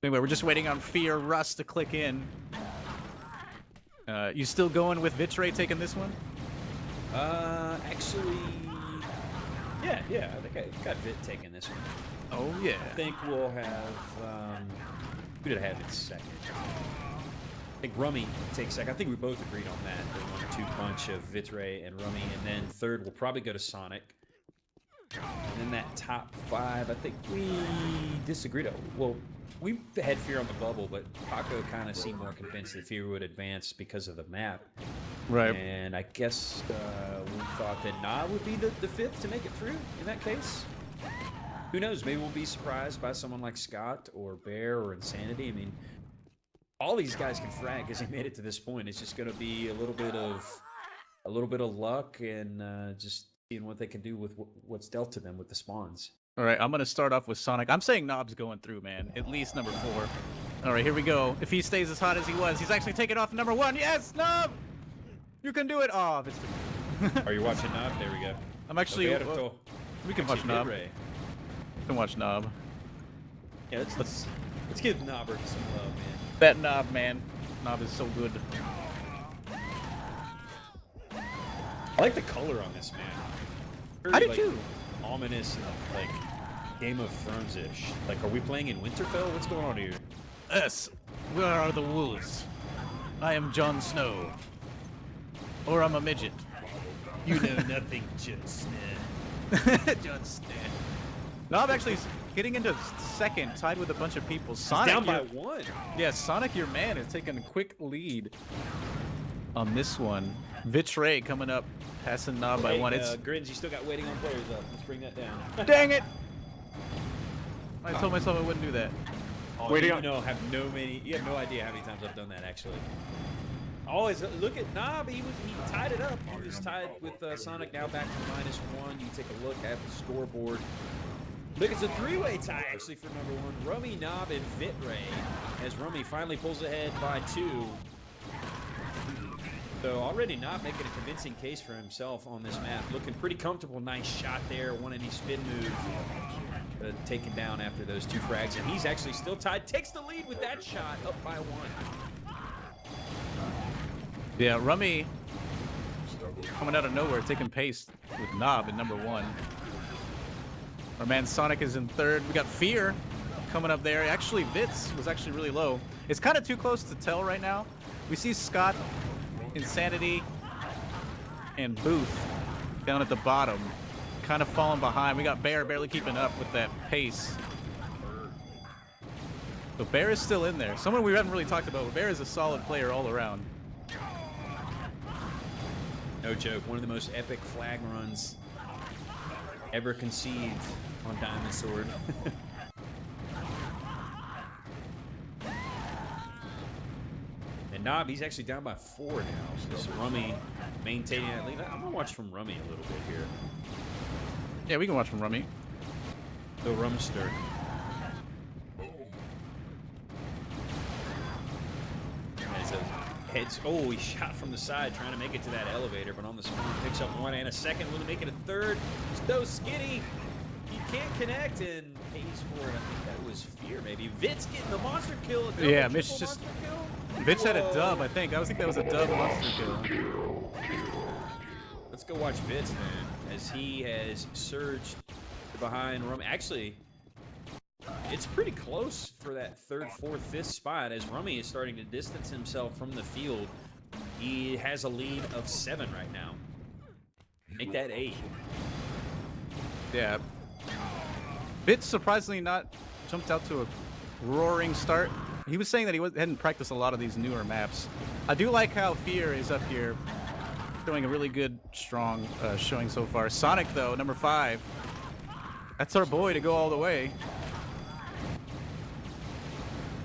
Anyway, we're just waiting on Fear Russ to click in. You still going with Vitray taking this one? Actually, yeah. I think I got Vit taking this one. Oh yeah. I think we'll have. Who did I have in second? I think Rummy takes second. I think we both agreed on that. The 1-2 punch of Vitray and Rummy, and then third we'll probably go to Sonic. And then that top 5, I think we disagreed on. Well, we had Fear on the bubble, but Paco kind of seemed more convinced that Fear would advance because of the map. Right. And I guess we thought that Nah would be the 5th to make it through in that case. Who knows? Maybe we'll be surprised by someone like Scott or Bear or Insanity. I mean, all these guys can frag because they made it to this point. It's just going to be a little bit of luck and just seeing what they can do with what's dealt to them with the spawns. All right, I'm going to start off with Sonic. I'm saying Knob's going through, man. At least number 4. All right, here we go. If he stays as hot as he was, he's actually taking off number 1. Yes, Knob! You can do it. Oh, Are you watching Knob? There we go. I'm actually... we can watch Knob. We can watch Knob. Yeah, let's give Knobber some love, man. That Knob, man. Knob is so good. I like the color on this, man. I do too. Ominous, like Game of Thrones-ish. Like, are we playing in Winterfell? What's going on here? Yes. Where are the wolves? I am Jon Snow. Or I'm a midget. You know nothing, Jon Snow. Jon Snow. Knob actually getting into second, tied with a bunch of people. Sonic down by 1. Yeah, Sonic, your man, is taking a quick lead on this one. Vitray coming up, passing Knob by 1. It's Grins, you still got waiting on players up. Let's bring that down. Dang it! I told myself I wouldn't do that. Oh, you have no idea how many times I've done that, actually. Always look at Knob. He tied it up. He was tied with Sonic, now back to -1. You take a look at the scoreboard. Look, it's a 3-way tie, actually, for number 1. Rummy, Knob, and Vitray, as Rummy finally pulls ahead by 2. So already Knob making a convincing case for himself on this map. Looking pretty comfortable. Nice shot there. One any spin move. Taken down after those 2 frags. And he's actually still tied. Takes the lead with that shot. Up by 1. Yeah, Rummy coming out of nowhere, taking pace with Knob in number 1. Our man Sonic is in 3rd. We got Fear coming up there. Actually, Vitz was actually really low. It's kind of too close to tell right now. We see Scott, Insanity, and Booth down at the bottom, kind of falling behind. We got Bear barely keeping up with that pace. But Bear is still in there. Someone we haven't really talked about, but Bear is a solid player all around. No joke, one of the most epic flag runs ever conceived on Diamond Sword. And Knob, he's actually down by 4 now. So this Rummy maintaining that lead. I'm gonna watch from Rummy a little bit here. Yeah, we can watch from Rummy. The Rumster. Oh, he shot from the side trying to make it to that elevator, but on the spawn picks up 1 and a second. Will make it a 3rd. So skinny. He can't connect and pays for it. I think that was Fear, maybe. Vitz getting the monster kill. Yeah, Mitch just... Vitz had a dub, I think. I think that was a dub monster kill. Let's go watch Vitz, man, as he has surged behind Rummy. Actually, it's pretty close for that 3rd, 4th, 5th spot as Rummy is starting to distance himself from the field. He has a lead of 7 right now. Make that 8. Yeah. Vitz surprisingly not jumped out to a roaring start. He was saying that he hadn't practiced a lot of these newer maps. I do like how Fear is up here showing a really good, strong showing so far. Sonic, though, number 5. That's our boy to go all the way.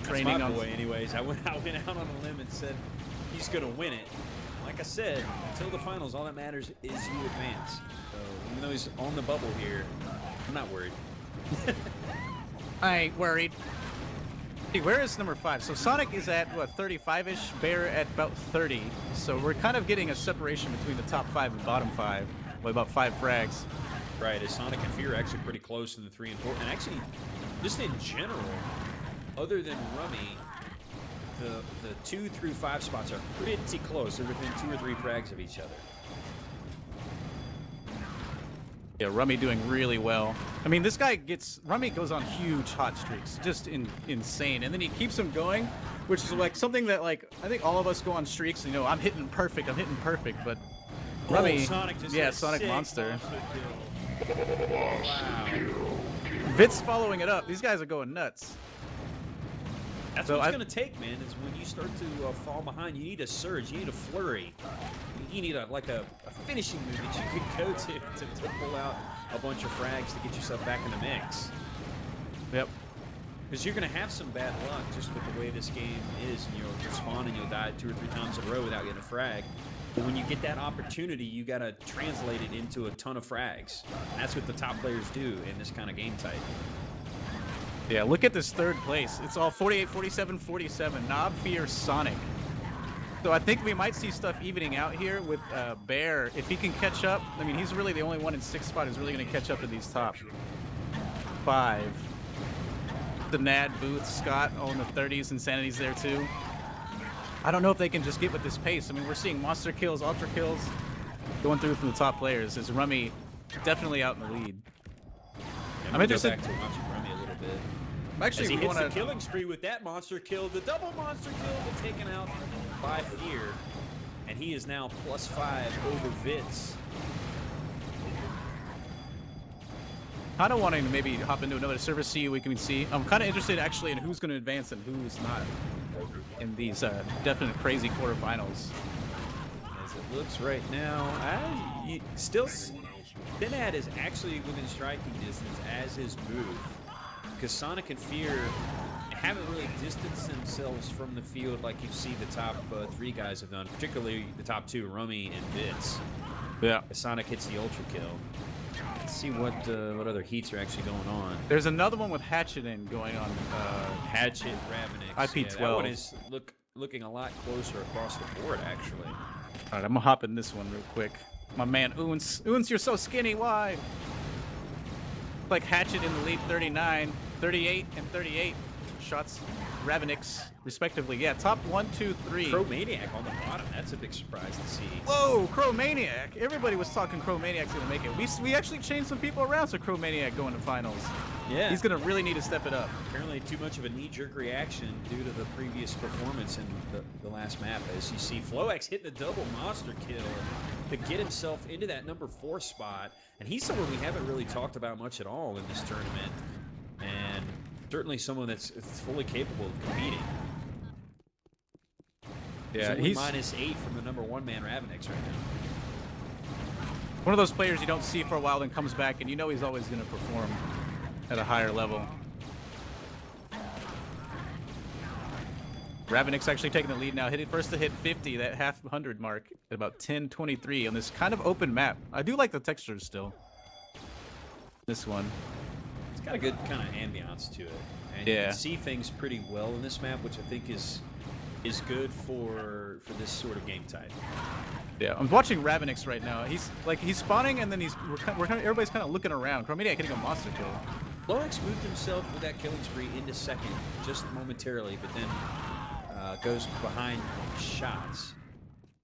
That's my boy, anyways. I went out on a limb and said he's going to win it. Like I said, until the finals, all that matters is you advance. So even though he's on the bubble here, I'm not worried. I ain't worried. Hey, where is number 5? So Sonic is at, what, 35-ish? Bear at about 30. So we're kind of getting a separation between the top 5 and bottom 5 with about 5 frags. Right, as Sonic and Fear are actually pretty close in the 3 and 4. And actually, just in general, other than Rummy, the 2 through 5 spots are pretty close. They're within 2 or 3 frags of each other. Yeah, Rummy doing really well. I mean, this guy Rummy goes on huge hot streaks, just insane, and then he keeps them going, which is like something that like I think all of us go on streaks. You know, I'm hitting perfect, but Rummy, Sonic just yeah, Sonic Monster. Wow. Vit's following it up. These guys are going nuts. That's what it's going to take, man, is when you start to fall behind, you need a surge, you need a flurry. You need a finishing move that you can go to pull out a bunch of frags to get yourself back in the mix. Yep. Because you're going to have some bad luck just with the way this game is, and you'll spawn and you'll die 2 or 3 times in a row without getting a frag. But when you get that opportunity, you got to translate it into a ton of frags. And that's what the top players do in this kind of game type. Yeah, look at this third place. It's all 48, 47, 47. Knob, Fear, Sonic. So I think we might see stuff evening out here with Bear. If he can catch up, I mean, he's really the only one in 6th spot who's really going to catch up to these top 5. The Nad, Booth, Scott, all in the 30s. Insanity's there too. I don't know if they can just get with this pace. I mean, we're seeing monster kills, ultra kills going through from the top players. Is Rummy definitely out in the lead? Yeah, I'm interested. Go back to watching Rummy a little bit. Actually, as he hits the killing spree with that monster kill, the double monster kill, but taken out by Fear, and he is now +5 over Vitz. Kind of wanting to maybe hop into another server, see who we can see. I'm kind of interested actually in who's going to advance and who's not in these definite crazy quarterfinals. As it looks right now, Denad is actually within striking distance, as is Booth. Because Sonic and Fear haven't really distanced themselves from the field like you see the top 3 guys have done, particularly the top 2, Rummy and Vitz. Yeah. As Sonic hits the ultra kill. Let's see what other heats are actually going on. There's another one with Hatchet in going on. Hatchet, Ravenix. IP12. Yeah, that one is looking a lot closer across the board, actually. All right, I'm gonna hop in this one real quick. My man Oons. Oons, you're so skinny. Why? Like Hatchet in the lead, 39, 38, and 38 shots. Ravenix, respectively. Yeah, top 1, 2, 3. Cromaniac on the bottom. That's a big surprise to see. Whoa, Cromaniac! Everybody was talking Cromaniac's gonna make it. We actually changed some people around so Cromaniac going to finals. Yeah. He's gonna really need to step it up. Apparently too much of a knee-jerk reaction due to the previous performance in the last map. As you see, Floex hitting the double monster kill to get himself into that number 4 spot. And he's someone we haven't really talked about much at all in this tournament. And certainly someone that's fully capable of competing. Yeah, he's -8 from the number 1 man Ravenix right now. One of those players you don't see for a while, then comes back, and you know he's always going to perform at a higher level. Ravenix actually taking the lead now. First to hit 50, that half 100 mark at about 10:23 on this kind of open map. I do like the textures still. This one. It's got a good kind of ambiance to it. And yeah. You can see things pretty well in this map, which I think is good for this sort of game type. Yeah, I'm watching Ravenix right now. He's spawning and then everybody's kind of looking around. Cromaniac hitting a monster kill. Floex moved himself with that killing spree into 2nd just momentarily, but then goes behind shots.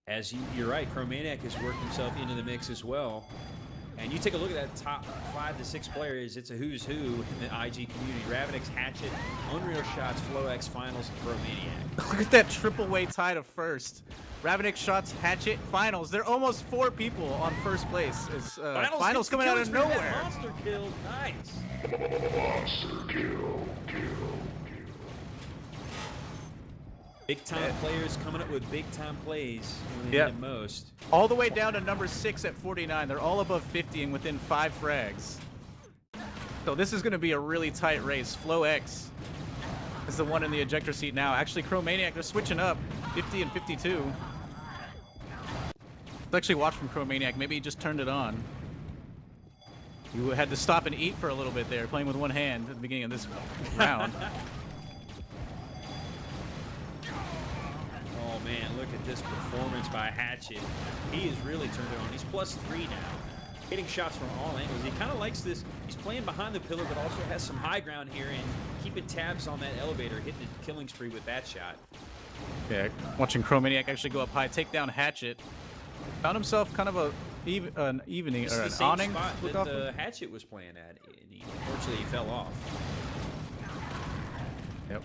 As you're right, Cromaniac has worked himself into the mix as well. And you take a look at that top 5 to 6 players, it's a who's who in the IG community. Ravenix, Hatchet, Unreal Shots, Floex, Finals, and Cromaniac. Look at that triple way tie to first. Ravenix, Shots, Hatchet, Finals. They're almost 4 people on first place. It's Finals coming out of nowhere. Monster kill, nice. Monster kill. Big time players coming up with big time plays when they need most. All the way down to number 6 at 49. They're all above 50 and within 5 frags. So this is going to be a really tight race. Floex is the one in the ejector seat now. Actually, Cromaniac, they're switching up. 50 and 52. Let's actually watch from Cromaniac. Maybe he just turned it on. You had to stop and eat for a little bit there, playing with one hand at the beginning of this round. Oh man, look at this performance by Hatchet. He has really turned it on. He's +3 now. hitting shots from all angles. He kind of likes this. He's playing behind the pillar, but also has some high ground here and keeping tabs on that elevator, hitting the killing spree with that shot. Yeah, watching Chromaniac actually go up high, take down Hatchet. Found himself kind of an evening or an awning spot look that off the Hatchet was playing at. And unfortunately, he fell off. Yep.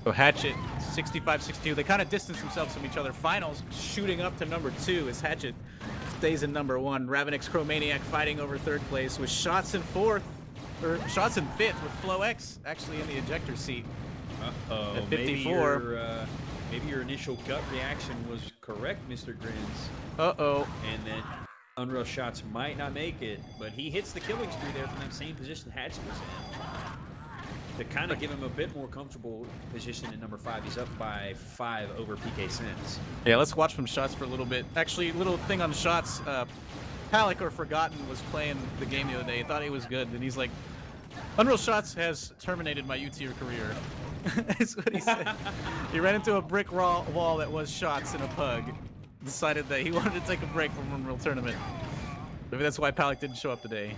So Hatchet, 65-62. They kind of distance themselves from each other. Finals shooting up to number 2 as Hatchet stays in number 1. Ravenix Chromaniac fighting over 3rd place with shots in 4th, or shots in 5th with FlowX actually in the ejector seat. Uh-oh. At 54. Maybe your initial gut reaction was correct, Mr. Grins. Uh-oh. And then Unreal Shots might not make it, but he hits the killing spree there from that same position Hatchet was in. To kind of give him a bit more comfortable position in number 5. He's up by 5 over PK Sins. Yeah, let's watch from Shots for a little bit. Actually, little thing on Shots. Palik or Forgotten was playing the game the other day. He thought he was good, and he's like, Unreal Shots has terminated my U-tier career. That's what he said. He ran into a brick wall that was Shots in a pug. Decided that he wanted to take a break from Unreal Tournament. Maybe that's why Palik didn't show up today.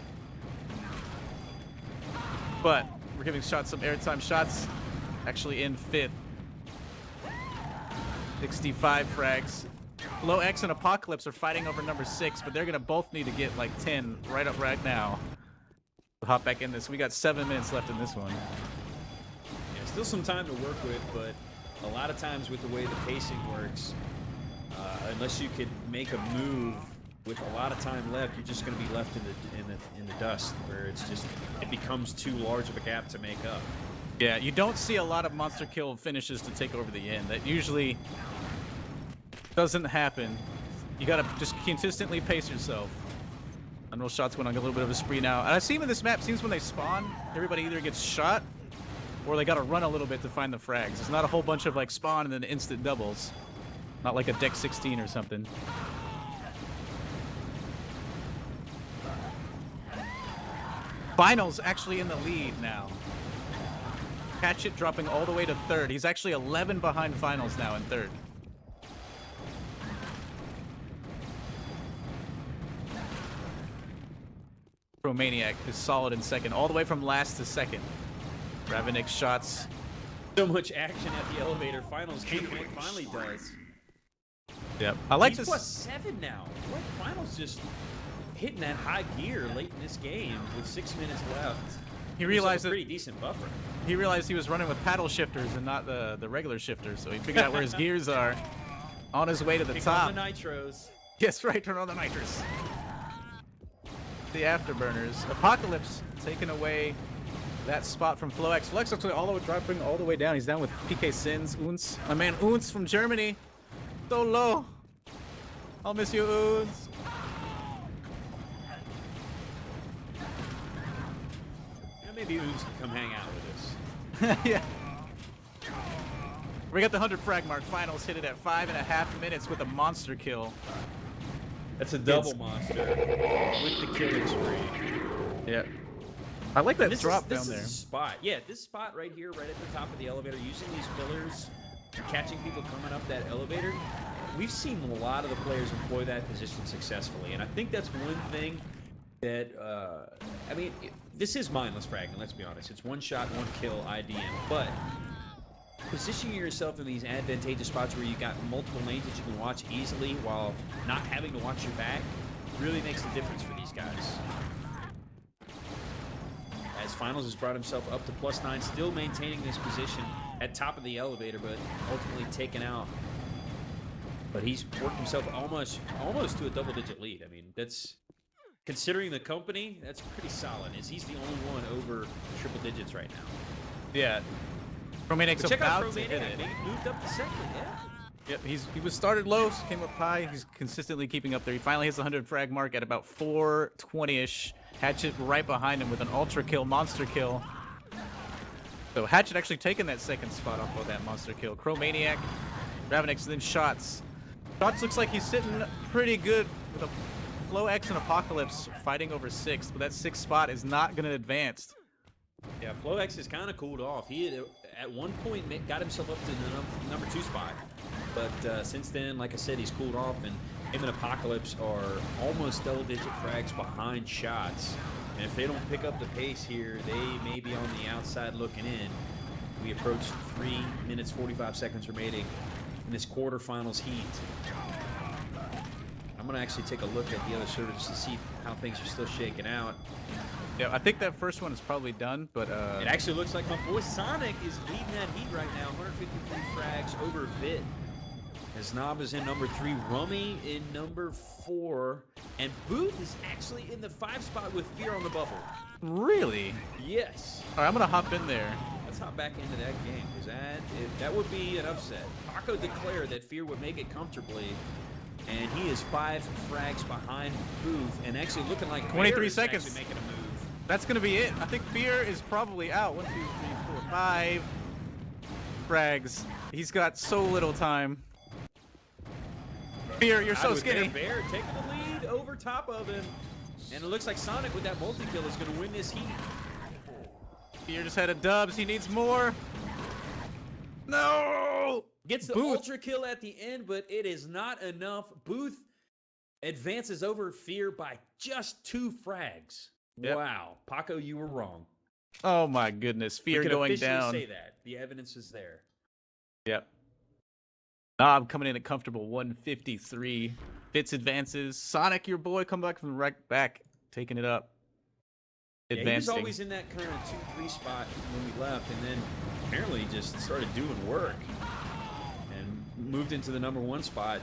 But we're giving Shots some airtime. Shots actually in 5th. 65 frags. FlowX and Apocalypse are fighting over number 6, but they're going to both need to get like 10 right now. We'll hop back in this. We got 7 minutes left in this one. Yeah, still some time to work with, but a lot of times with the way the pacing works, unless you could make a move with a lot of time left, you're just going to be left in the dust, where it becomes too large of a gap to make up. Yeah, you don't see a lot of monster kill finishes to take over the end. That usually doesn't happen. You gotta just consistently pace yourself. Unreal Shots went on a little bit of a spree now. And I see him in this map, seems when they spawn, everybody either gets shot or they gotta run a little bit to find the frags. It's not a whole bunch of like spawn and then instant doubles. Not like a deck 16 or something. Finals actually in the lead now. Hatchet dropping all the way to 3rd. He's actually 11 behind Finals now in 3rd. Chromaniac is solid in 2nd, all the way from last to 2nd. Ravenix Shots. So much action at the elevator. Finals came when it finally does. Yep. I like He's this. plus 7 now. What? Finals just hitting that high gear late in this game with 6 minutes left. He realized a pretty decent buffer. He realized he was running with paddle shifters and not the regular shifters, so he figured out where his gears are. On his way to the Kick top. on the nitros. Yes, right. Turn on the nitros. The afterburners. Apocalypse taking away that spot from FlowX. FlowX actually dropping all the way down. He's down with PK Sins. Unz. My man Unz from Germany. So low. I'll miss you, Unz. Yeah, maybe Ooze can come hang out with us. Yeah. We got the 100 frag mark. Finals hit it at 5.5 minutes with a monster kill. That's a double monster with the killing spree. Yeah. I like that drop this down there. Is a spot. Yeah, this spot right here, right at the top of the elevator, using these pillars, catching people coming up that elevator. We've seen a lot of the players employ that position successfully, and I think that's one thing that, I mean, this is mindless fragging, let's be honest. It's one shot, one kill, IDM, but positioning yourself in these advantageous spots where you got multiple lanes that you can watch easily while not having to watch your back really makes the difference for these guys. As Finals has brought himself up to +9, still maintaining this position at top of the elevator, but ultimately taken out. But he's worked himself almost to a double-digit lead. I mean, that's, considering the company, that's pretty solid. As he's the only one over triple digits right now. Yeah. Chromaniac's Check out about to hit Chromaniac. it. He moved up to 2nd, yeah. Yep, he was started low, came up high. He's consistently keeping up there. He finally hits the 100 frag mark at about 420-ish. Hatchet right behind him with an ultra kill, monster kill. So Hatchet actually taking that 2nd spot off of that monster kill. Chromaniac, Ravenix, then Shots. Shots looks like he's sitting pretty good with a FlowX and Apocalypse fighting over 6th, but that 6th spot is not going to advance. Yeah, FlowX has kind of cooled off. He had, at one point, got himself up to the number 2 spot. But since then, like I said, he's cooled off. And Him and Apocalypse are almost double-digit frags behind shots. And if they don't pick up the pace here, they may be on the outside looking in. We approach 3 minutes, 45 seconds remaining in this quarterfinals heat. I'm going to actually take a look at the other servers to see how things are still shaking out. Yeah, I think that first one is probably done, but It actually looks like my boy Sonic is leading that heat right now. 153 frags over Vit. As Knob is in number 3, Rummy in number 4, and Booth is actually in the 5 spot with Fear on the bubble. really? Yes. All right, I'm gonna hop in there. Let's hop back into that game, because that would be an upset. Paco declared that Fear would make it comfortably, and he is 5 frags behind Booth, and actually looking like 23 is seconds. actually making a move. That's gonna be it. I think Fear is probably out. 1, 2, 3, 4, 5 frags. He's got so little time. Fear, you're so skinny. Bear taking the lead over top of him, and it looks like Sonic with that multi-kill is going to win this heat. Fear just had a dubs. He needs more. No! Gets the Booth. ultra kill at the end, but it is not enough. Booth advances over Fear by just 2 frags. Yep. Wow, Paco, you were wrong. Oh my goodness. Fear we can going officially down. say that. The evidence is there. Yep. Knob coming in at comfortable 153. Fitz advances. Sonic, your boy, come back from the right back, taking it up. Yeah, he was Advancing. always in that kind of 2-3 spot when we left, and then apparently just started doing work and moved into the number 1 spot,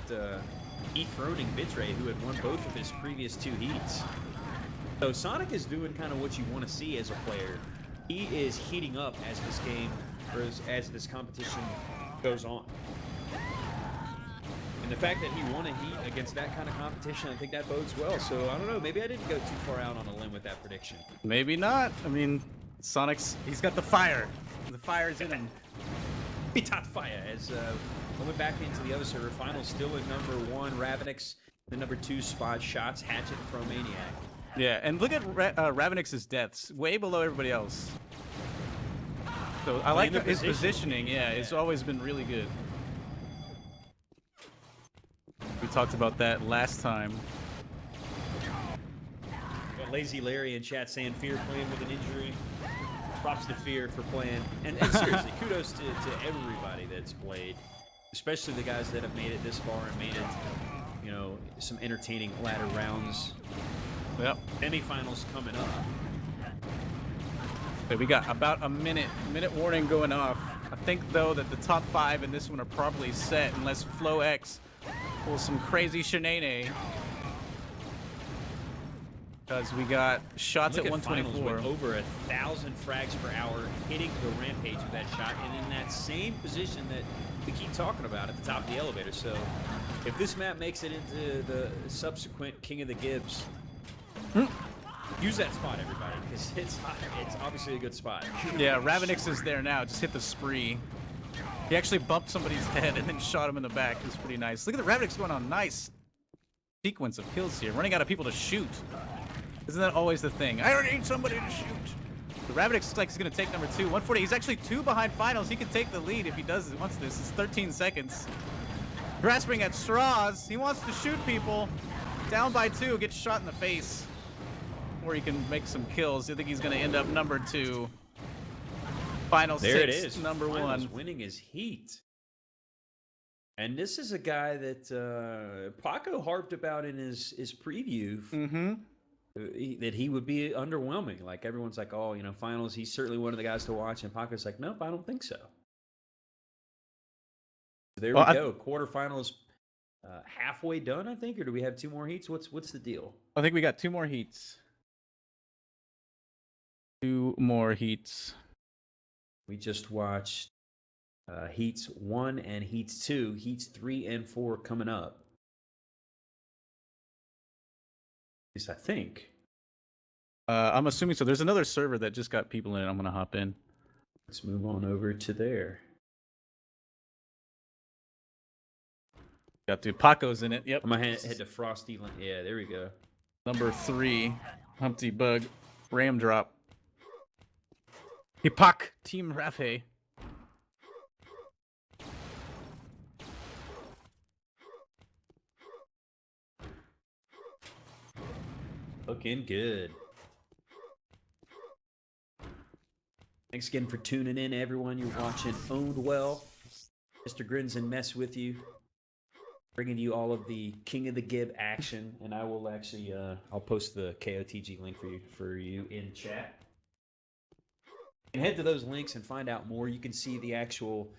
dethroning Bitrate, who had won both of his previous 2 heats. So Sonic is doing kind of what you want to see as a player. He is heating up as this game, or as this competition goes on. And the fact that he won a heat against that kind of competition, I think that bodes well. So, I don't know, maybe I didn't go too far out on a limb with that prediction. Maybe not. I mean, he's got the fire. The fire's in him. He top fire as I went back into the other server. Finals still in number 1, Ravenix. The number 2 spot, Shots, Hatchet, and Promaniac. Yeah, and look at Ravenix's deaths. Way below everybody else. So I like his positioning. Yeah, it's always been really good. We talked about that last time. Got Lazy Larry in chat saying Fear playing with an injury. Props to Fear for playing. And seriously, kudos to everybody that's played, especially the guys that have made it this far and made it, you know, some entertaining ladder rounds. Yep. Semifinals coming up. Okay, we got about a minute warning going off. I think though that the top 5 in this one are probably set unless FlowX pulls some crazy shenane. Because we got shots at 124. With over 1,000 frags per hour, hitting the rampage of that shot, and in that same position that we keep talking about at the top of the elevator. So, if this map makes it into the subsequent King of the Gibbs, use that spot, everybody, because it's obviously a good spot. Yeah, Ravenix is there now. Just hit the spree. He actually bumped somebody's head and then shot him in the back. It was pretty nice. Look at the Ravenix going on. Nice sequence of kills here. Running out of people to shoot. Isn't that always the thing? I don't need somebody to shoot. The Ravenix looks like he's going to take number 2. 140. He's actually 2 behind finals. He can take the lead if he wants this. It's 13 seconds. Grasping at straws. He wants to shoot people. Down by 2. Gets shot in the face. Or he can make some kills. I think he's going to end up number 2. Final 6. There it is. Number Finals 1. winning his heat. And this is a guy that Paco harped about in his preview. Mm-hmm. That he would be underwhelming. Like, everyone's like, oh, you know, finals, he's certainly one of the guys to watch. And Paco's like, nope, I don't think so. There we go. Quarterfinals halfway done, I think, or do we have 2 more heats? What's the deal? I think we got 2 more heats. 2 more heats. We just watched heats 1 and heats 2. Heats 3 and 4 coming up. At least I think. I'm assuming so. There's another server that just got people in it. I'm going to hop in. Let's move on over to there. Got dude Paco's in it. Yep. I'm going to head to Frosty. Yeah, there we go. Number 3. Humpty Bug. Ram drop. Hipak. Team Rafe. Looking good. Thanks again for tuning in, everyone. You're watching OwnedWell. Mr. Grinson mess with you, bringing you all of the King of the Gib action, and I will actually I'll post the KOTG link for you in chat. You can head to those links and find out more. You can see the actual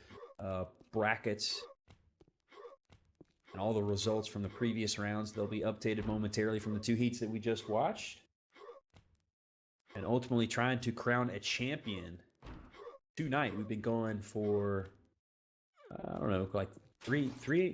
brackets and all the results from the previous rounds. They'll be updated momentarily from the 2 heats that we just watched. And ultimately trying to crown a champion. Tonight, we've been going for, I don't know, like three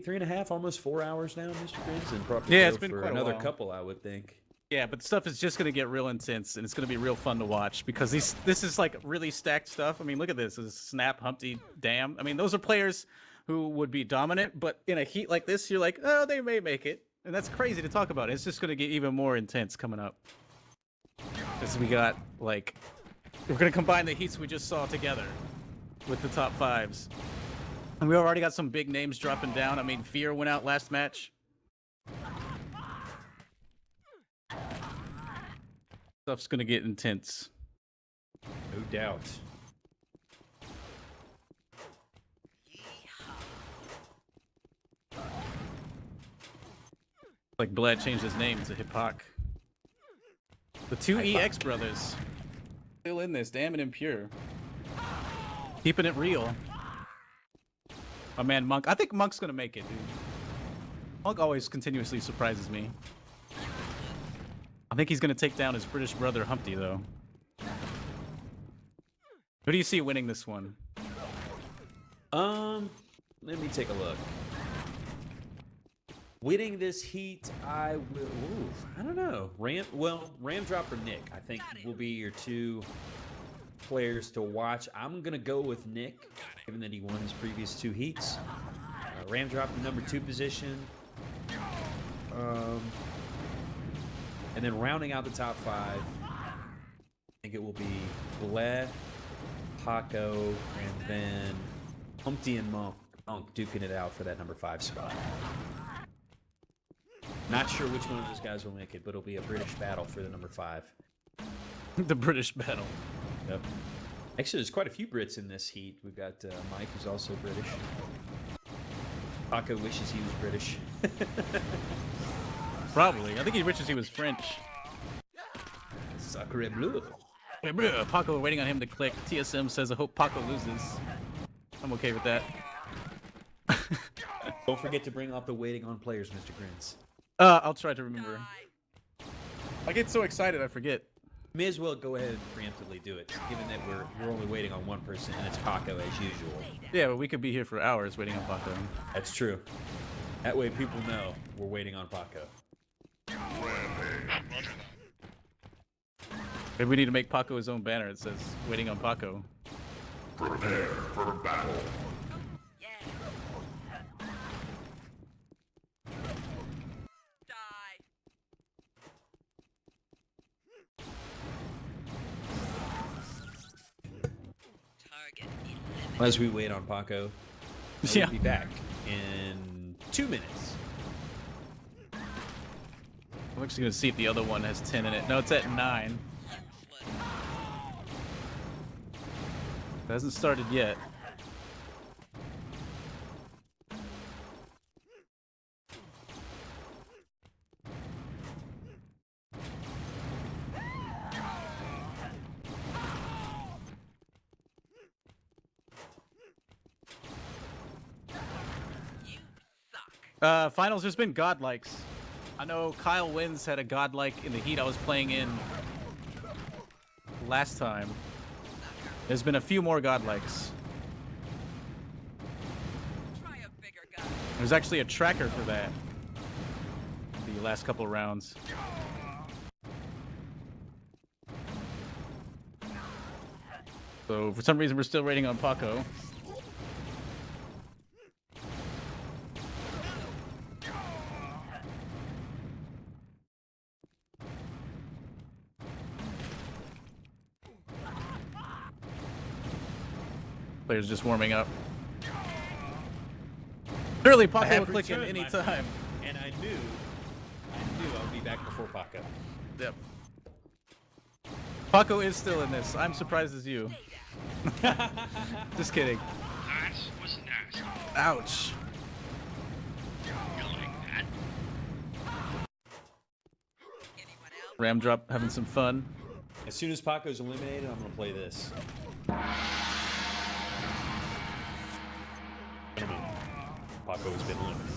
and a half, almost 4 hours now, Mr. Prince. And probably yeah, it's been for quite another a while. couple, I would think. Yeah, but stuff is just going to get real intense, and it's going to be real fun to watch because this is like really stacked stuff. I mean, look at this. This is Snap, Humpty, Dam. I mean, those are players who would be dominant, but in a heat like this, you're like, oh, they may make it. And that's crazy to talk about. It's just going to get even more intense coming up. Because we got, like, we're going to combine the heats we just saw together with the top 5s. And we already got some big names dropping down. I mean, Fear went out last match. Stuff's going to get intense. No doubt. Like Blad changed his name to Hip-Hop. The 2 EX brothers. Still in this, damn and impure. Keeping it real. My man Monk. I think Monk's gonna make it, dude. Monk always continuously surprises me. I think he's gonna take down his British brother Humpty, though. Who do you see winning this one? Let me take a look. Winning this heat, I will. Ooh, I don't know. Ramdrop or Nick, I think will be your 2 players to watch. I'm gonna go with Nick, given that he won his previous 2 heats. Ramdrop the number 2 position. And then rounding out the top 5, I think it will be Bled, Paco, and then Humpty and Monk duking it out for that number 5 spot. Not sure which one of those guys will make it, but it'll be a British battle for the number 5. The British battle. Yep. Actually, there's quite a few Brits in this heat. We've got Mike, who's also British. Paco wishes he was British. Probably. I think he wishes he was French. Sacre bleu. Paco, we're waiting on him to click. TSM says, I hope Paco loses. I'm okay with that. Don't forget to bring up the waiting on players, Mr. Grins. I'll try to remember. I get so excited, I forget. May as well go ahead and preemptively do it, given that we're only waiting on one person, and it's Paco as usual. Yeah, but we could be here for hours waiting on Paco. That's true. That way people know we're waiting on Paco. Maybe we need to make Paco his own banner. It says, waiting on Paco. Prepare for battle. As we wait on Paco, Yeah. we'll be back in 2 minutes. I'm actually going to see if the other one has 10 in it. No, it's at 9. It hasn't started yet. Finals, there's been godlikes. I know Kyle Wins had a godlike in the heat I was playing in last time. There's been a few more godlikes. There's actually a tracker for that. The last couple rounds. So for some reason we're still waiting on Paco. Players just warming up. Surely Paco will click in any time. And I knew I'll be back. back before Paco. Yep. Paco is still in this. I'm surprised as you. Just kidding. That was nasty. Ouch. You like that? Ram drop having some fun. As soon as Paco's eliminated, I'm gonna play this. Paco has been eliminated.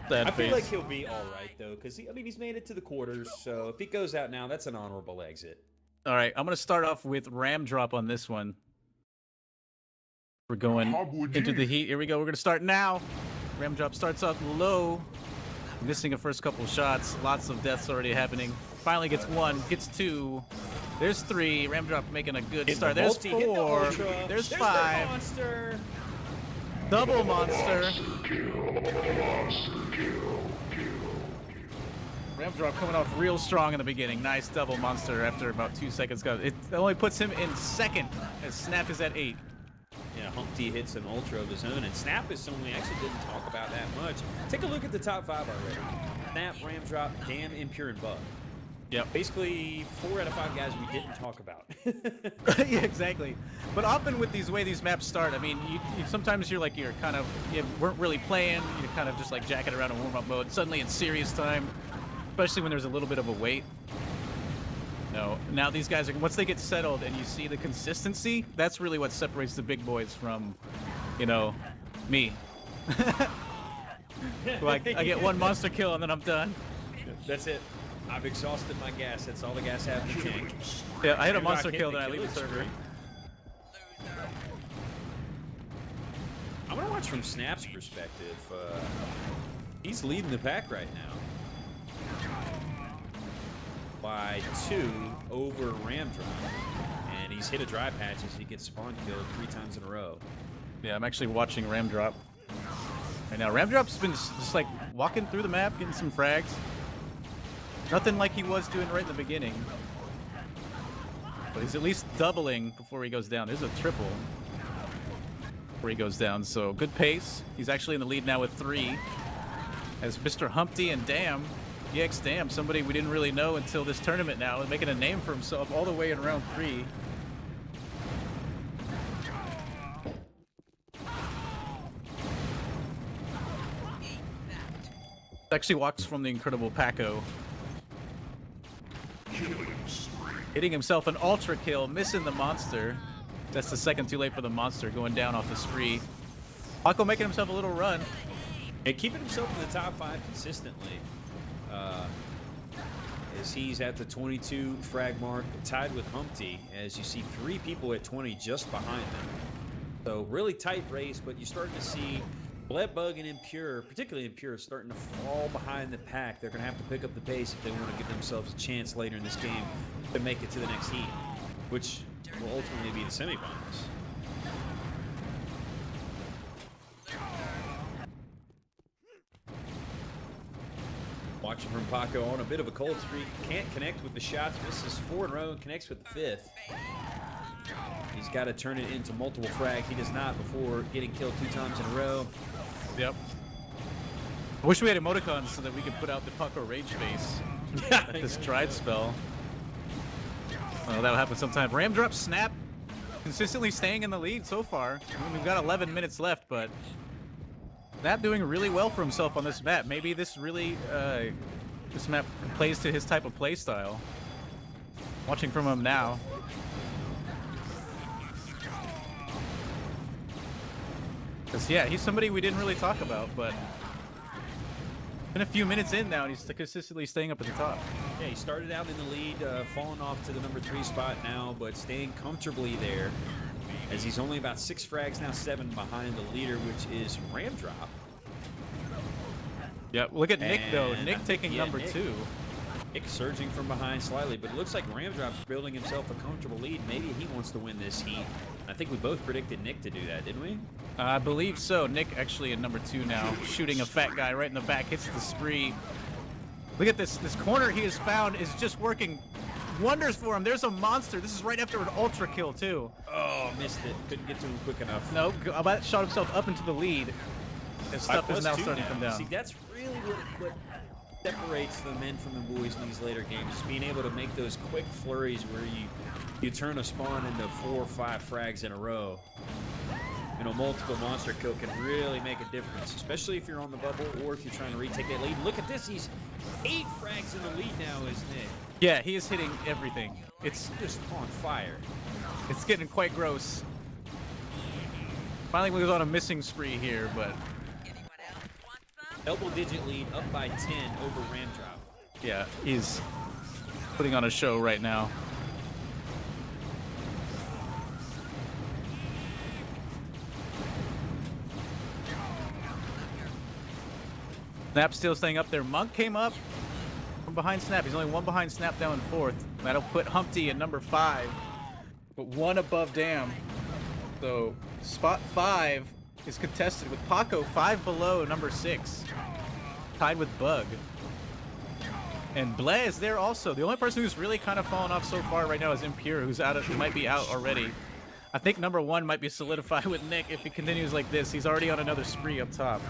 Sad I feel face. like he'll be all right though, because he's made it to the quarters. So if he goes out now, that's an honorable exit. All right, I'm gonna start off with Ram drop on this one. We're going into the heat. Here we go. We're gonna start now. Ram drop starts up low, missing a first couple shots. Lots of deaths already happening. Finally gets one, gets two. There's three. Ram drop making a good start. There's four. There's five. Monster. Double monster. Ram drop coming off real strong in the beginning. Nice double monster after about 2 seconds. It only puts him in second as Snap is at 8. Yeah, Humpty hits an ultra of his own, and Snap is someone we actually didn't talk about that much. Take a look at the top 5 already. Snap, Ram drop, Damn, Impure, and Bug. Yep. Basically, 4 out of 5 guys we didn't talk about. Yeah, exactly. But often with these way these maps start, I mean, you sometimes you weren't really playing. You're kind of just like jacking around in warm-up mode. Suddenly it's serious time, especially when there's a little bit of a wait. No, now these guys are, once they get settled and you see the consistency, that's really what separates the big boys from, me. Like, I get one monster kill and then I'm done. That's it. I've exhausted my gas. That's all the gas I have in the tank. Yeah, I hit a monster kill, then I leave the server. I'm gonna watch from Snap's perspective. He's leading the pack right now by 2 over Ram drop, and he's hit a dry patch as he gets spawn killed 3 times in a row. Yeah, I'm actually watching Ram drop right now. Ram drop's been just like walking through the map, getting some frags. Nothing like he was doing right in the beginning. But he's at least doubling before he goes down. There's a triple before he goes down, so good pace. He's actually in the lead now with 3. As Mr. Humpty and Damn, EX Damn, somebody we didn't really know until this tournament now, and making a name for himself all the way in round 3. Actually walks from the incredible Paco. Hitting himself an ultra kill, missing the monster. That's the second too late for the monster, going down off the spree. Paco making himself a little run. And keeping himself in the top 5 consistently. As he's at the 22 frag mark, tied with Humpty, as you see 3 people at 20 just behind them. So really tight race, but you're starting to see Bled, Bug, and Impure, particularly Impure, starting to fall behind the pack. They're going to have to pick up the pace if they want to give themselves a chance later in this game to make it to the next heat, which will ultimately be the semifinals. Watching from Paco on a bit of a cold streak. Can't connect with the shots. Misses 4 in a row and connects with the 5th. He's got to turn it into multiple frags. He does not before getting killed 2 times in a row. Yep. I wish we had emoticons so that we could put out the Paco rage face at this Stride spell. Well, that'll happen sometime. Ram drop, Snap, consistently staying in the lead so far. I mean, we've got 11 minutes left, but Snap doing really well for himself on this map. Maybe this really, this map plays to his type of play style. Watching from him now. Because, yeah, he's somebody we didn't really talk about, but been a few minutes in now, and he's consistently staying up at the top. Yeah, he started out in the lead, falling off to the number 3 spot now, but staying comfortably there, as he's only about 6 frags now, 7 behind the leader, which is Ram Drop. Yeah, look at Nick, though. Nick taking number 2. Nick surging from behind slightly, but it looks like Ram Drop's building himself a comfortable lead. Maybe he wants to win this heat. I think we both predicted Nick to do that, didn't we? I believe so. Nick actually in number 2 now, shooting a fat guy right in the back, hits the spree. Look at this. This corner he has found is just working wonders for him. There's a monster. This is right after an ultra kill, too. Oh, missed it. Couldn't get to him quick enough. No, shot himself up into the lead. His stuff is now starting to come down. See, that's really what it put separates the men from the boys in these later games is being able to make those quick flurries where you turn a spawn into 4 or 5 frags in a row. You know, multiple monster kill can really make a difference, especially if you're on the bubble or if you're trying to retake that lead. Look at this, he's 8 frags in the lead now, is Nick. Yeah, he is hitting everything. It's Just on fire. It's getting quite gross. Finally, we was on a missing spree here, but Double-digit lead, up by 10 over Ramdrop. yeah, he's putting on a show right now. Snap still staying up there. Monk came up from behind Snap. He's only 1 behind Snap down in 4th. That'll put Humpty at number 5, but 1 above Dam. So spot 5 is contested with Paco 5 below number 6, tied with Bug. And Bleh is there also. The only person who's really kind of fallen off so far right now is Impure, who might be out already. I think number 1 might be solidified with Nick if he continues like this. He's already on another spree up top.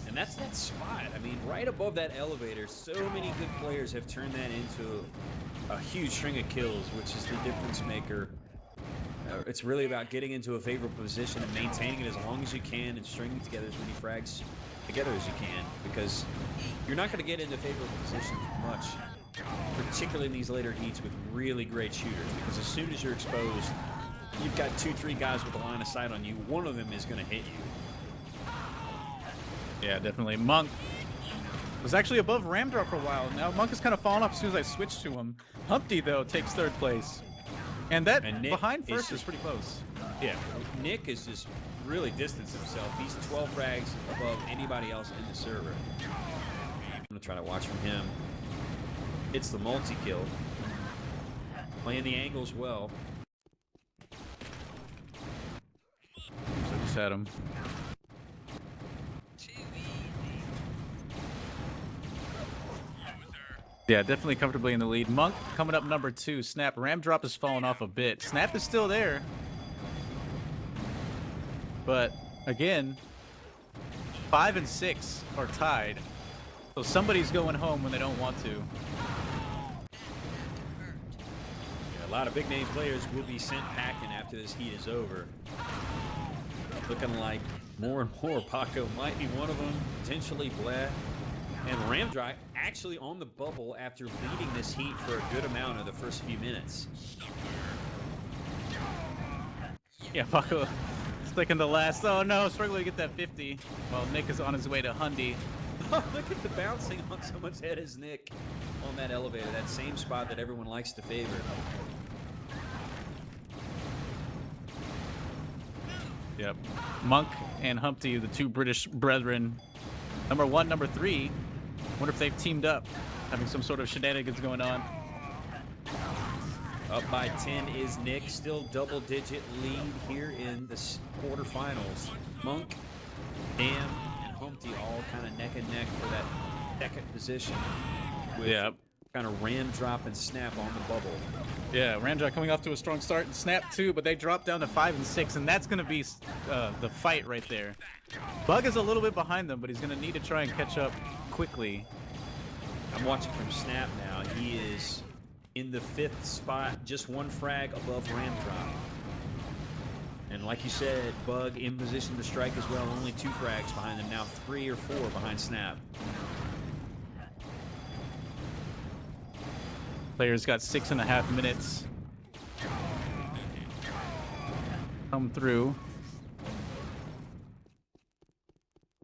And that's that spot. I mean, right above that elevator, so many good players have turned that into a huge string of kills, which is the difference maker. It's really about getting into a favorable position and maintaining it as long as you can and stringing together as many frags together as you can, because you're not going to get into favorable positions much, particularly in these later heats with really great shooters, because as soon as you're exposed, you've got 2-3 guys with a line of sight on you. One of them is going to hit you. Yeah, definitely. Monk was actually above Ramdrop for a while. Now Monk has kind of fallen off as soon as I switched to him. Humpty, though, takes 3rd place. And that behind first is pretty close. Yeah, Nick has just really distanced himself. He's 12 frags above anybody else in the server. I'm going to try to watch from him. It's the multi-kill. Playing the angles well. So just had him. Yeah, definitely comfortably in the lead. Monk coming up number 2. Snap. Ramdrop has fallen off a bit. Snap is still there. But, again, 5 and 6 are tied. So somebody's going home when they don't want to. Yeah, a lot of big-name players will be sent packing after this heat is over. Looking like more and more Paco might be one of them. Potentially Bleh. And Ramdrop actually on the bubble after leading this heat for a good amount of the first few minutes. Yeah, Paco sticking the last. Oh no, struggling to get that 50. While Nick is on his way to Hundy. Oh, look at the bouncing on someone's head as Nick on that elevator. That same spot that everyone likes to favor. Yep. Monk and Humpty, the 2 British brethren. Number 1, number 3. Wonder if they've teamed up, having some sort of shenanigans going on. Up by 10 is Nick, still double-digit lead here in the quarterfinals. Monk, Dam, and Humpty all kind of neck and neck for that 2nd position. With kind of Ramdrop and Snap on the bubble. Yeah, Ramdrop coming off to a strong start, and Snap too, but they dropped down to 5 and 6, and that's going to be the fight right there. Bug is a little bit behind them, but he's going to need to try and catch up quickly. I'm watching from Snap now. He is in the 5th spot, just 1 frag above Ramdrop. And like you said, Bug in position to strike as well, only 2 frags behind him, now 3 or 4 behind Snap. Players got 6.5 minutes. Come through.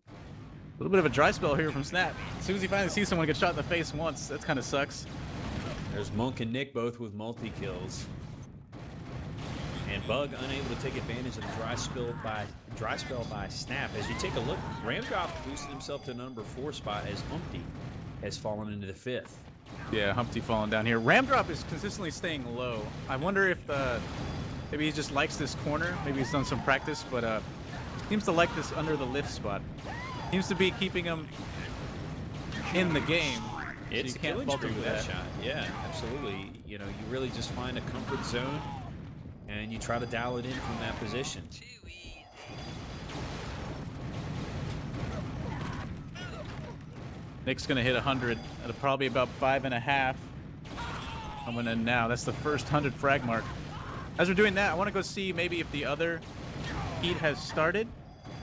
A little bit of a dry spell here from Snap. As soon as he finally sees someone get shot in the face once, that kind of sucks. There's Monk and Nick both with multi-kills. And Bug unable to take advantage of the dry spell by Snap. As you take a look, Ramdrop boosted himself to number 4 spot as Humpty has fallen into the 5th. Yeah, Humpty falling down here. Ramdrop is consistently staying low. I wonder if maybe he just likes this corner. Maybe he's done some practice, but seems to like this under the lift spot. Seems to be keeping him in the game. It's so you can't falter with that shot. Yeah, absolutely. You know, you really just find a comfort zone and you try to dial it in from that position. Nick's gonna hit 100 at probably about 5.5. Coming in now. That's the first 100 frag mark. As we're doing that, I want to go see maybe if the other heat has started.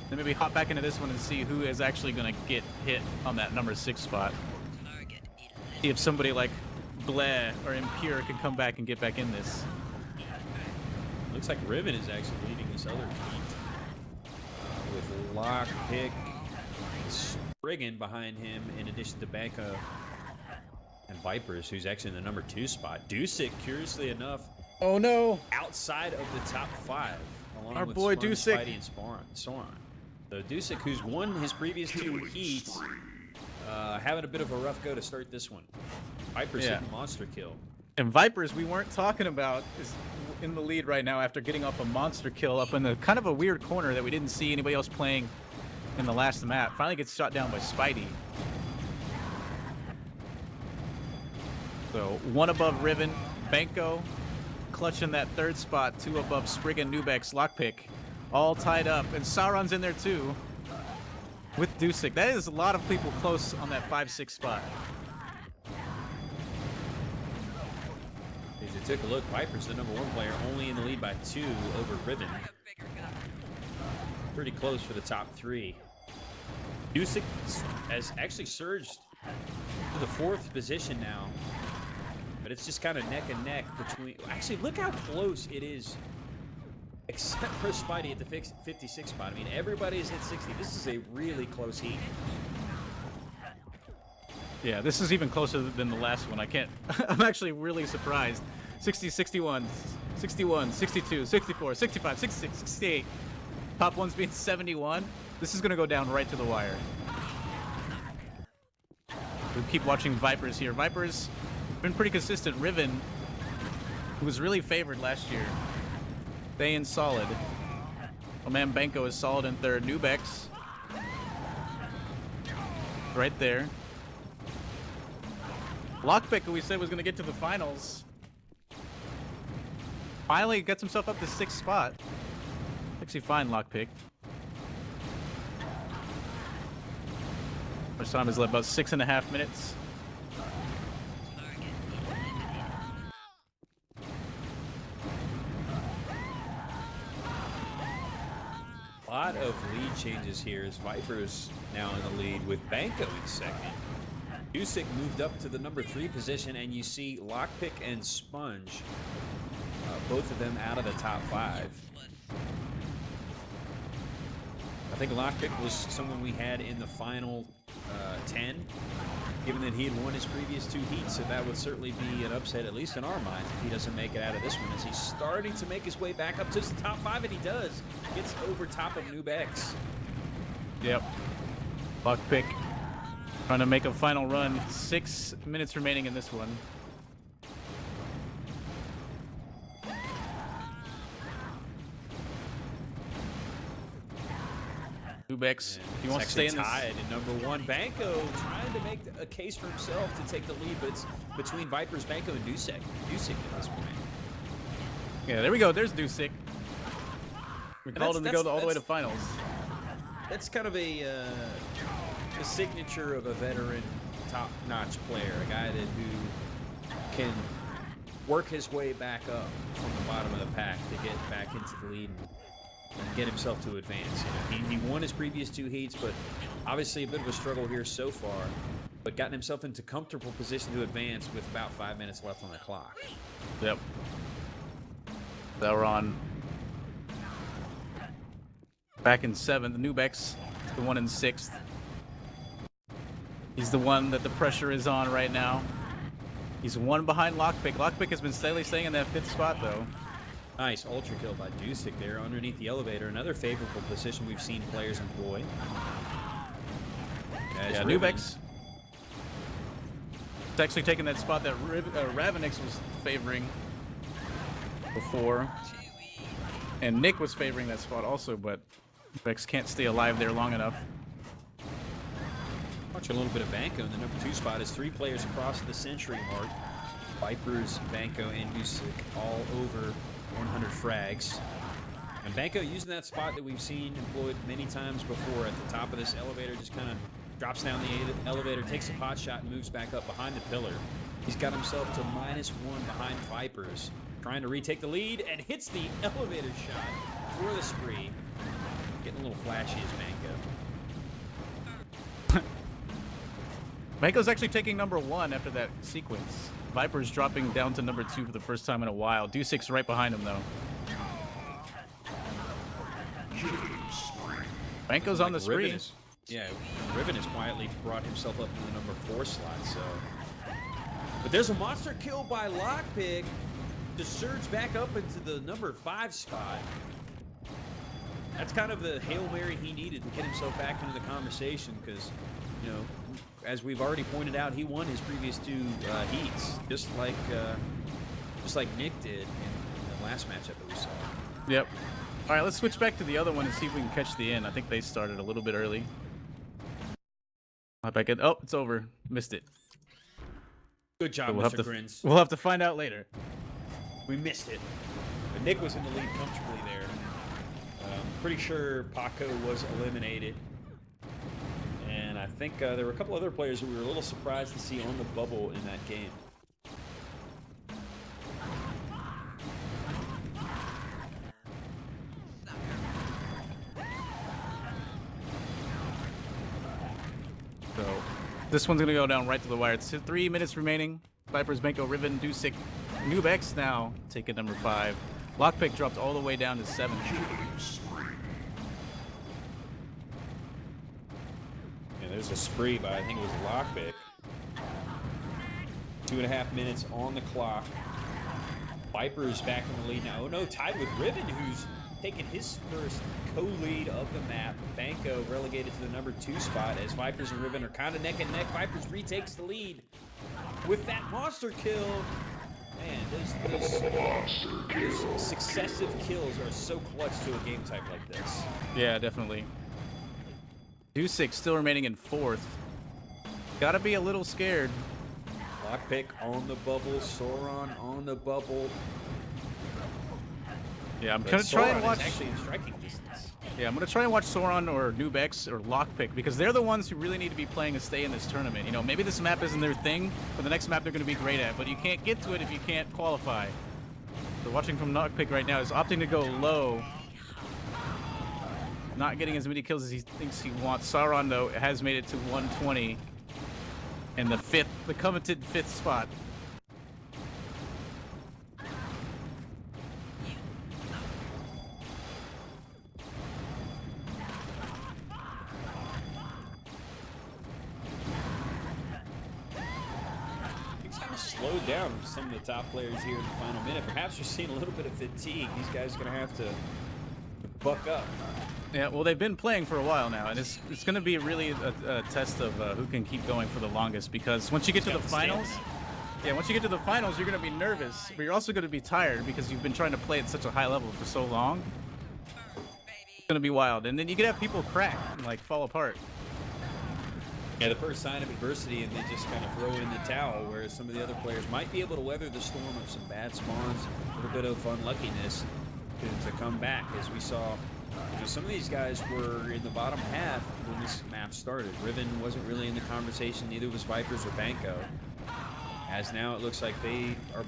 Then maybe hop back into this one and see who is actually gonna get hit on that number 6 spot. See if somebody like Blair or Impure can come back and get back in this. Looks like Riven is actually leading this other heat with Lockpick, Spriggan behind him, in addition to Banco and Vipers, who's actually in the number 2 spot. Dusik, curiously enough, Oh no! outside of the top 5, along Our with boy Sponge, Dusik. Spidey, and Sauron. So Dusik, who's won his previous 2 heats, having a bit of a rough go to start this one. Vipers hitting monster kill. And Vipers, we weren't talking about, is in the lead right now after getting off a monster kill up in the kind of a weird corner that we didn't see anybody else playing in the last map. Finally gets shot down by Spidey. So 1 above Riven, Banco clutching that 3rd spot, 2 above Spriggan, Nubex, Lockpick, all tied up, and Sauron's in there too with Dusik. That is a lot of people close on that 5-6 spot. As they took a look, Viper's the number 1 player, only in the lead by 2 over Riven. Pretty close for the top 3. Dusik has actually surged to the 4th position now, but it's just kind of neck and neck between. Actually, look how close it is, except for Spidey at the 56 spot. I mean, everybody's at 60. This is a really close heat. Yeah, this is even closer than the last one. I can't. I'm actually really surprised. 60, 61, 61, 62, 64, 65, 66, 68. Top one's being 71. This is going to go down right to the wire. We'll keep watching Vipers here. Vipers been pretty consistent. Riven, who was really favored last year, staying solid. Oh man, Banco is solid in 3rd. Nubex right there. Lockpick, who we said was going to get to the finals, finally gets himself up to 6th spot. Actually fine, Lockpick. First time is left about 6.5 minutes. A lot of lead changes here as Vipers now in the lead with Banco in 2nd. Dusik moved up to the number 3 position, and you see Lockpick and Sponge, both of them out of the top 5. I think Lockpick was someone we had in the final 10, given that he had won his previous 2 heats, so that would certainly be an upset, at least in our minds, if he doesn't make it out of this one, as he's starting to make his way back up to the top 5, and he does. Gets over top of Nubex. Yep. Lockpick trying to make a final run. 6 minutes remaining in this one. Nubex, if he wants to stay in this. Tied in number 1. Banco trying to make a case for himself to take the lead, but it's between Vipers, Banco, and Dusik. Dusik at this point. Yeah, there we go. There's Dusik. We called him to go all the way to finals. That's kind of a signature of a veteran, top-notch player, a guy who can work his way back up from the bottom of the pack to get back into the lead and get himself to advance. You know, he won his previous 2 heats, but obviously a bit of a struggle here so far, but gotten himself into comfortable position to advance with about 5 minutes left on the clock. Yep. Sauron back in 7th. Nubex, the one in 6th. He's the one that the pressure is on right now. He's 1 behind Lockpick. Lockpick has been steadily staying in that 5th spot, though. Nice ultra kill by Dusik there underneath the elevator. Another favorable position we've seen players employ. Yeah, Nubex. It's actually taking that spot that Ravenix was favoring before. And Nick was favoring that spot also, but Nubex can't stay alive there long enough. Watch a little bit of Banco in the number 2 spot as 3 players across the century mark. Vipers, Banco, and Dusik all over 100 frags. And Banco using that spot that we've seen employed many times before at the top of this elevator, just kind of Drops down the elevator, takes a pot shot, and moves back up behind the pillar. He's got himself to -1 behind Vipers. Trying to retake the lead and hits the elevator shot for the spree. Getting a little flashy as Mango. Mango's actually taking number 1 after that sequence. Viper's dropping down to number 2 for the first time in a while. Deuce's right behind him, though. Mango's on the spree. Riven has quietly brought himself up to the number 4 slot, so... But there's a monster kill by Lockpick to surge back up into the number 5 spot. That's kind of the Hail Mary he needed to get himself back into the conversation because, you know, as we've already pointed out, he won his previous 2 heats, just like Nick did in the last matchup that we saw. Yep. All right, let's switch back to the other one and see if we can catch the end. I think they started a little bit early. Back in. Oh, it's over. Missed it. Good job, So Mr. Grins. We'll have to find out later. We missed it. But Nick was in the lead comfortably there. Pretty sure Paco was eliminated. And I think there were a couple other players that we were a little surprised to see on the bubble in that game. So this one's gonna go down right to the wire. It's 3 minutes remaining. Vipers, Benko, Riven, Deucic, Noob now taking number 5. Lockpick dropped all the way down to 7. Yeah, there's a spree by, I think it was Lockpick. 2.5 minutes on the clock. Vipers back in the lead now. Oh no, tied with Riven, who's taken his first co-lead of the map. Banco relegated to the number 2 spot as Vipers and Riven are kind of neck and neck. Vipers retakes the lead with that monster kill. Man, those successive kills are so clutch to a game type like this. Yeah, definitely. Deucic still remaining in 4th. Gotta be a little scared. Lockpick on the bubble, Sauron on the bubble. Yeah, I'm gonna try and watch. Actually in striking distance. Yeah, I'm gonna try and watch Sauron or Noob or Lockpick because they're the ones who really need to be playing to stay in this tournament. You know, maybe this map isn't their thing, but the next map they're gonna be great at. But you can't get to it if you can't qualify. So watching from Lockpick right now is opting to go low, not getting as many kills as he thinks he wants. Sauron though has made it to 120, and the coveted 5th spot. Slowed down for some of the top players here in the final minute. Perhaps you're seeing a little bit of fatigue. These guys are going to have to buck up. Yeah, well, they've been playing for a while now, and it's going to be really a test of who can keep going for the longest. Because once you get to the finals, you're going to be nervous, but you're also going to be tired because you've been trying to play at such a high level for so long. It's going to be wild, and then you could have people crack and like fall apart. Yeah, the first sign of adversity, and they just kind of throw in the towel, whereas some of the other players might be able to weather the storm of some bad spawns, a little bit of unluckiness to come back. As we saw, you know, some of these guys were in the bottom half when this map started. Riven wasn't really in the conversation, neither was Vipers or Banco. As now it looks like they are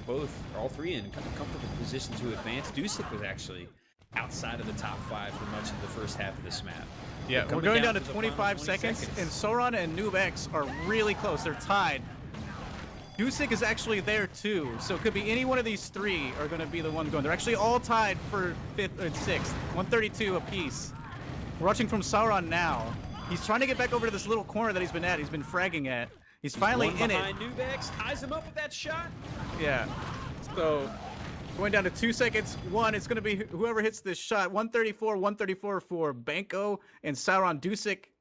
all three in kind of comfortable position to advance. Deucic was actually outside of the top 5 for much of the first half of this map. Yeah, we're going down to 25 seconds, and Sauron and Noob are really close. They're tied. Deucic is actually there too, so it could be any one of these 3 are going to be the one going. They're actually all tied for 5th and 6th, 132 apiece. We're watching from Sauron now. He's trying to get back over to this little corner that he's been at. He's been fragging at. He's finally in it. Behind Noob, ties him up with that shot. Yeah. So going down to 2 seconds. It's going to be whoever hits this shot. 134 for Banco and Sauron. Deucic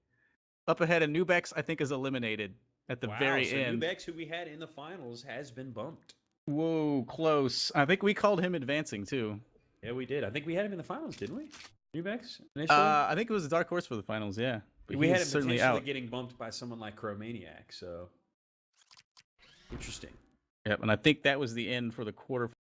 up ahead, and Noob I think is eliminated at the very end. Noob, who we had in the finals, has been bumped. Whoa, close. I think we called him advancing too. Yeah, we did. I think we had him in the finals, didn't we? Noob initially? I think it was a dark horse for the finals, yeah. But we had him certainly potentially out. getting bumped by someone like Cromaniac, so interesting. Yep, and I think that was the end for the quarter.